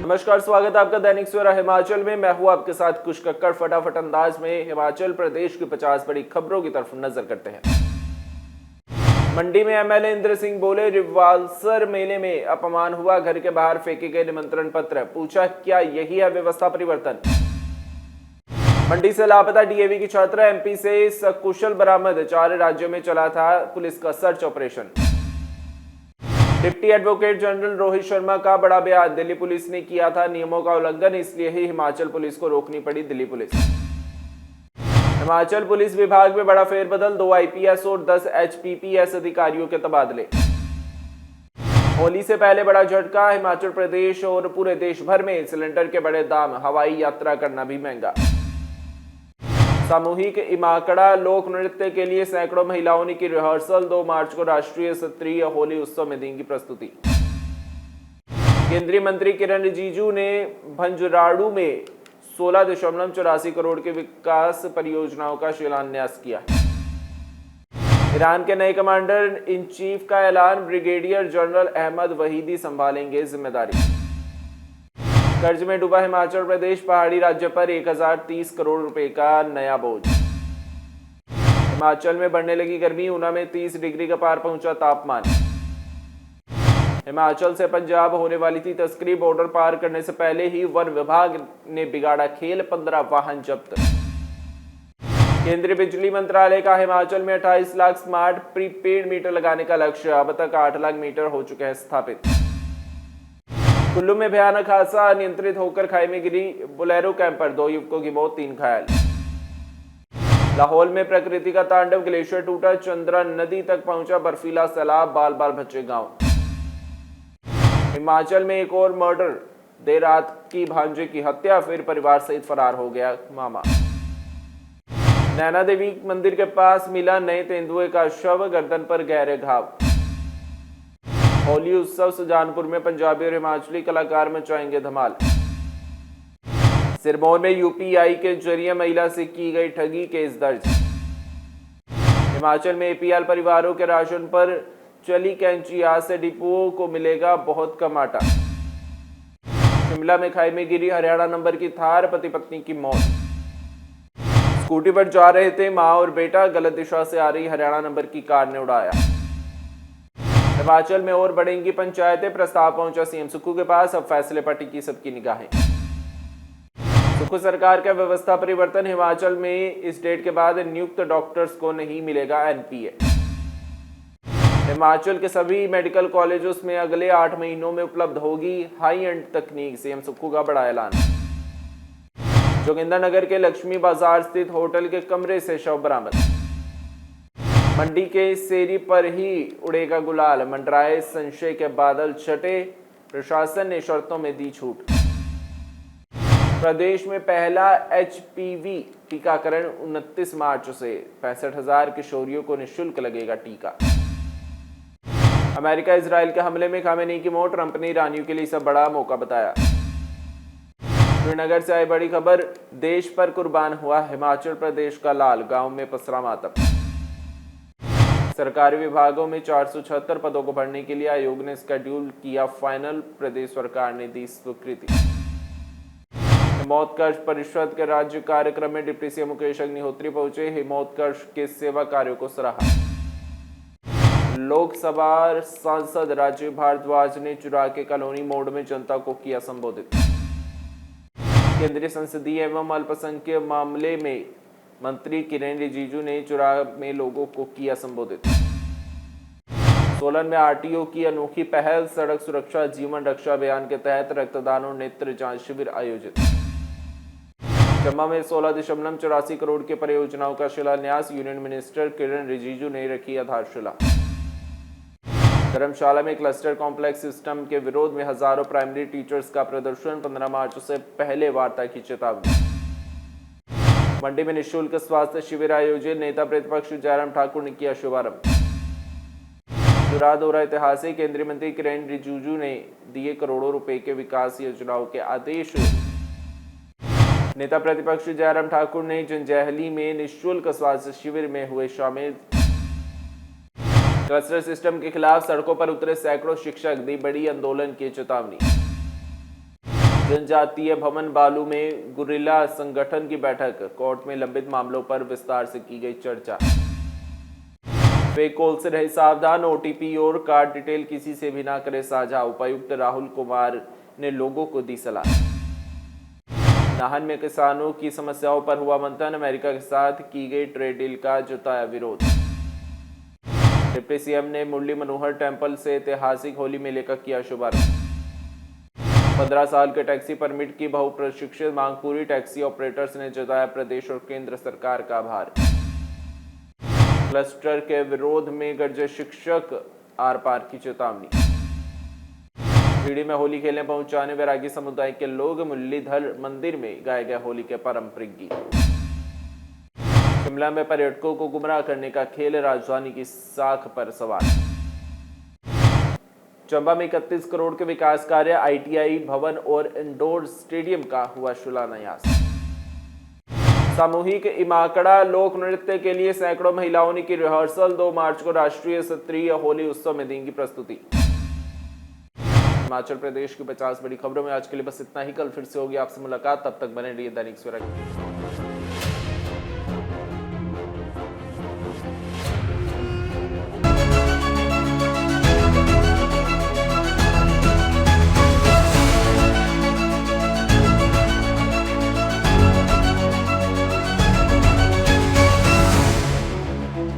नमस्कार, स्वागत है आपका दैनिक सवेरा हिमाचल में। मैं हूं आपके साथ कुछ कक्कड़। फटाफट अंदाज में हिमाचल प्रदेश की 50 बड़ी खबरों की तरफ नजर करते हैं। मंडी में एमएलए इंद्र सिंह बोले, रिवाल्सर मेले में अपमान हुआ, घर के बाहर फेंके गए निमंत्रण पत्र, पूछा क्या यही है व्यवस्था परिवर्तन। मंडी से लापता डीएवी की छात्रा एमपी से सकुशल बरामद, 4 राज्यों में चला था पुलिस का search operation. Deputy advocate general Rohit Sharma का बड़ा बयान, दिल्ली पुलिस ने किया था नियमों का उल्लंघन, इसलिए ही हिमाचल पुलिस को रोकनी पड़ी दिल्ली पुलिस। हिमाचल पुलिस विभाग में बड़ा फेरबदल, 2 आईपीएस और 10 एचपीपीएस अधिकारियों के तबादले। होली से पहले बड़ा झटका, हिमाचल प्रदेश और पूरे देश भर में सिलेंडर के बड़े दाम, हवाई यात्रा करना भी महंगा। सामूहिक इमाकड़ा लोक नृत्य के लिए सैकड़ों महिलाओं ने की रिहर्सल, 2 मार्च को राष्ट्रीय स्तरीय होली उत्सव में देंगी प्रस्तुति। केंद्रीय मंत्री किरण रिजिजू ने भंजराड़ू में 16.84 करोड़ के विकास परियोजनाओं का शिलान्यास किया। ईरान के नए कमांडर इन चीफ का ऐलान, ब्रिगेडियर जनरल अहमद वहीदी संभालेंगे जिम्मेदारी। कर्ज में डूबा हिमाचल प्रदेश, पहाड़ी राज्य पर 1030 करोड़ रुपए का नया बोझ। हिमाचल में बढ़ने लगी गर्मी, ऊना में 30 डिग्री का पार पहुंचा तापमान। हिमाचल से पंजाब होने वाली थी तस्करी, बॉर्डर पार करने से पहले ही वन विभाग ने बिगाड़ा खेल, 15 वाहन जब्त। केंद्रीय बिजली मंत्रालय का हिमाचल में 28 लाख स्मार्ट प्रीपेड मीटर लगाने का लक्ष्य, अब तक 8 लाख मीटर हो चुके हैं स्थापित। कुल्लू में भयानक हादसा, अनियंत्रित होकर खाई में गिरी बोलेरो कैंपर, 2 युवकों की मौत, 3 घायल। लाहौल में प्रकृति का तांडव, ग्लेशियर टूटा, चंद्रा नदी तक पहुंचा बर्फीला सैलाब, बाल बाल बचे गांव। हिमाचल में एक और मर्डर, देर रात की भांजे की हत्या, फिर परिवार सहित फरार हो गया मामा। नैना देवी मंदिर के पास मिला नए तेंदुए का शव, गर्दन पर गहरे घाव। होली उत्सव सुजानपुर में पंजाबी और हिमाचली कलाकार मचाएंगे धमाल। सिरमौर में यूपीआई के जरिए महिला से की गई ठगी, केस दर्ज। हिमाचल में एपीएल परिवारों के राशन पर चली कैंची, आज से डिपुओं को मिलेगा बहुत कम आटा। शिमला में खाई में गिरी हरियाणा नंबर की थार, पति पत्नी की मौत। स्कूटी पर जा रहे थे मां और बेटा, गलत दिशा से आ रही हरियाणा नंबर की कार ने उड़ाया। हिमाचल में और बढ़ेंगी पंचायतें, प्रस्ताव पहुंचा सीएम सुक्खू के पास, अब फैसले पर टिकी सबकी निगाहें। सुक्खू सरकार का व्यवस्था परिवर्तन, हिमाचल में इस डेट के बाद नियुक्त डॉक्टर्स को नहीं मिलेगा एनपीए। हिमाचल के सभी मेडिकल कॉलेजों में अगले 8 महीनों में उपलब्ध होगी हाई एंड तकनीक, सीएम सुक्खू का बड़ा ऐलान। जोगिंद्रनगर के लक्ष्मी बाजार स्थित होटल के कमरे से शव बरामद। मंडी के सेरी पर ही उड़ेगा गुलाल, मंडराए संशय के बादल छटे, प्रशासन ने शर्तों में दी छूट। प्रदेश में पहला एचपीवी टीकाकरण 29 मार्च से, 65,000 किशोरियों को निःशुल्क लगेगा टीका। अमेरिका इजराइल के हमले में खामेनी की मौत, ट्रंप ने ईरानियों के लिए सब बड़ा मौका बताया। श्रीनगर से आई बड़ी खबर, देश पर कुर्बान हुआ हिमाचल प्रदेश का लाल, गांव में पसरा मातम। सरकारी विभागों में 476 पदों को भरने के लिए आयोग ने शेड्यूल किया फाइनल, प्रदेश सरकार ने दी स्वीकृति। हिमोत्कर्ष परिषद के राज्य कार्यक्रम में डिप्टी सीएम मुकेश अग्निहोत्री पहुंचे, हिमोत्कर्ष के सेवा कार्यों को सराहा। लोकसभा सांसद राजीव भारद्वाज ने चुरा के कॉलोनी मोड़ में जनता को किया संबोधित। केंद्रीय संसदीय एवं अल्पसंख्यक मामले में मंत्री किरण रिजिजू ने चुरा में लोगों को किया संबोधित। सोलन में आरटीओ की अनोखी पहल, सड़क सुरक्षा जीवन रक्षा अभियान के तहत रक्तदान और नेत्र जांच शिविर आयोजित। चंबा में 16.84 करोड़ की परियोजनाओं का शिलान्यास, यूनियन मिनिस्टर किरण रिजिजू ने रखी आधारशिला। धर्मशाला में क्लस्टर कॉम्प्लेक्स सिस्टम के विरोध में हजारों प्राइमरी टीचर्स का प्रदर्शन, 15 मार्च से पहले वार्ता की चेतावनी। मंडी में निःशुल्क स्वास्थ्य शिविर आयोजित, नेता प्रतिपक्ष जयराम ठाकुर ने किया शुभारंभ। चुरा दौरा ऐतिहासिक, केंद्रीय मंत्री किरण रिजिजू ने दिए करोड़ों रुपए के विकास योजनाओं के आदेश। नेता प्रतिपक्ष जयराम ठाकुर ने जंजैहली में निःशुल्क स्वास्थ्य शिविर में हुए शामिल। क्लस्टर सिस्टम के खिलाफ सड़कों पर उतरे सैकड़ों शिक्षक, दी बड़ी आंदोलन की चेतावनी। जनजातीय भवन बालू में गुरिल्ला संगठन की बैठक, कोर्ट में लंबित मामलों पर विस्तार से की गई चर्चा। फेक कॉल से रहे सावधान, ओटीपी और कार्ड डिटेल किसी से भी ना करे साझा, उपायुक्त राहुल कुमार ने लोगों को दी सलाह। नाहन में किसानों की समस्याओं पर हुआ मंथन, अमेरिका के साथ की गई ट्रेड डील का जताया विरोध। डिप्टी सीएम ने मुरली मनोहर टेम्पल से ऐतिहासिक होली मेले का किया शुभारंभ। 15 साल के टैक्सी परमिट की बहुप्रतीक्षित मांग पूरी, टैक्सी ऑपरेटर्स ने जताया प्रदेश और केंद्र सरकार का आभार। क्लस्टर के विरोध में गरजे शिक्षक, आर पार की चेतावनी। भीड़ी में होली खेलने पहुंचाने वैरागी समुदाय के लोग, मुरलीधर मंदिर में गाए गए होली के पारंपरिक गीत। शिमला में पर्यटकों को गुमराह करने का खेल, राजधानी की साख पर सवार। चंबा में 31 करोड़ के विकास कार्य, आईटीआई भवन और इंडोर स्टेडियम का हुआ शिलान्यास। सामूहिक इमाकड़ा लोक नृत्य के लिए सैकड़ों महिलाओं ने की रिहर्सल, 2 मार्च को राष्ट्रीय स्तरीय होली उत्सव में देंगी प्रस्तुति। हिमाचल प्रदेश की 50 बड़ी खबरों में आज के लिए बस इतना ही। कल फिर से होगी आपसे मुलाकात, तब तक बने रहिए दैनिक सवेरा।